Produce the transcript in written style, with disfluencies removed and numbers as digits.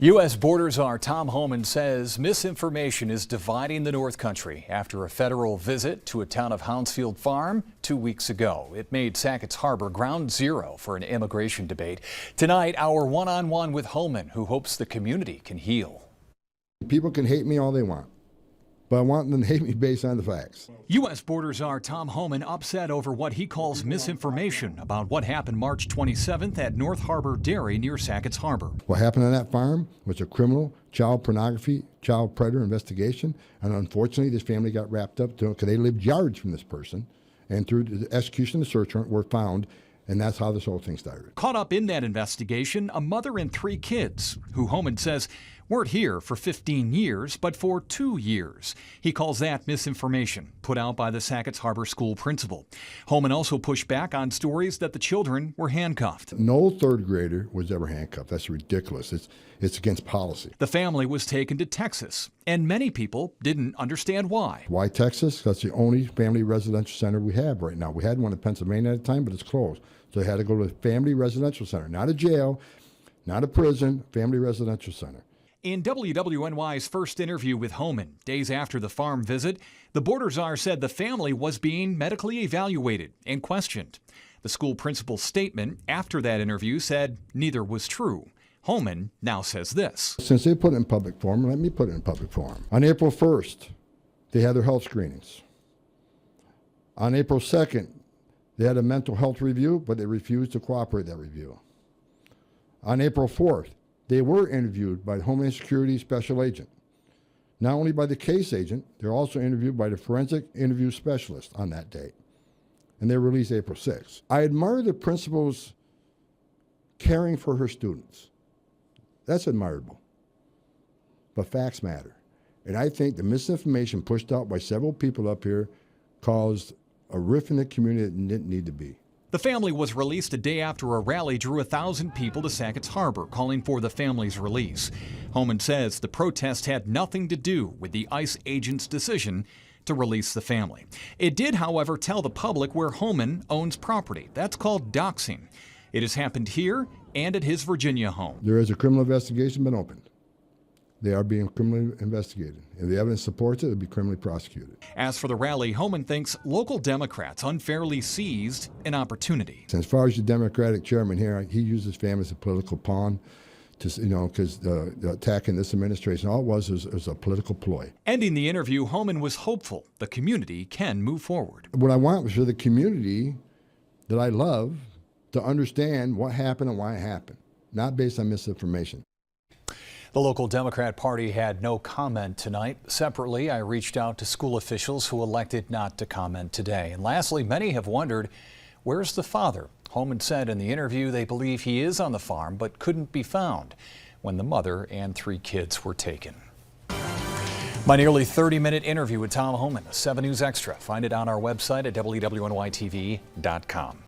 U.S. Border Czar Tom Homan says misinformation is dividing the North Country after a federal visit to a town of Hounsfield Farm 2 weeks ago. It made Sackett's Harbor ground zero for an immigration debate. Tonight, our one-on-one with Homan, who hopes the community can heal. People can hate me all they want, but I want them to hate me based on the facts. U.S. Border Czar Tom Homan upset over what he calls misinformation about what happened March 27th at North Harbor Dairy near Sackett's Harbor. What happened on that farm was a criminal child pornography, child predator investigation, and unfortunately this family got wrapped up because they lived yards from this person, and through the execution of the search warrant were found, and that's how this whole thing started. Caught up in that investigation, a mother and 3 kids, who Homan says weren't here for 15 years, but for 2 years. He calls that misinformation put out by the Sackett's Harbor school principal. Homan also pushed back on stories that the children were handcuffed. No 3rd grader was ever handcuffed. That's ridiculous. It's against policy. The family was taken to Texas, and many people didn't understand why. Why Texas? That's the only family residential center we have right now. We had one in Pennsylvania at the time, but it's closed. So they had to go to a family residential center, not a jail, not a prison, family residential center. In WWNY's first interview with Homan, days after the farm visit, the Border Czar said the family was being medically evaluated and questioned. The school principal's statement after that interview said neither was true. Homan now says this. Since they put it in public forum, let me put it in public forum. On April 1st, they had their health screenings. On April 2nd, they had a mental health review, but they refused to cooperate that review. On April 4th, they were interviewed by the Homeland Security Special Agent. Not only by the case agent, they're also interviewed by the forensic interview specialist on that date. And they were released April 6th. I admire the principal's caring for her students. That's admirable. But facts matter. And I think the misinformation pushed out by several people up here caused a rift in the community that didn't need to be. The family was released a day after a rally drew 1,000 people to Sackett's Harbor, calling for the family's release. Homan says the protest had nothing to do with the ICE agent's decision to release the family. It did, however, tell the public where Homan owns property. That's called doxing. It has happened here and at his Virginia home. There is a criminal investigation been opened. They are being criminally investigated. If the evidence supports it, they'll be criminally prosecuted. As for the rally, Homan thinks local Democrats unfairly seized an opportunity. As far as the Democratic chairman here, he uses family as a political pawn, because the attack in this administration, all it was a political ploy. Ending the interview, Homan was hopeful the community can move forward. What I want was for the community that I love to understand what happened and why it happened, not based on misinformation. The local Democrat Party had no comment tonight. Separately, I reached out to school officials who elected not to comment today. And lastly, many have wondered, where's the father? Homan said in the interview they believe he is on the farm but couldn't be found when the mother and 3 kids were taken. My nearly 30-minute interview with Tom Homan, a 7 News Extra. Find it on our website at WWNYTV.com.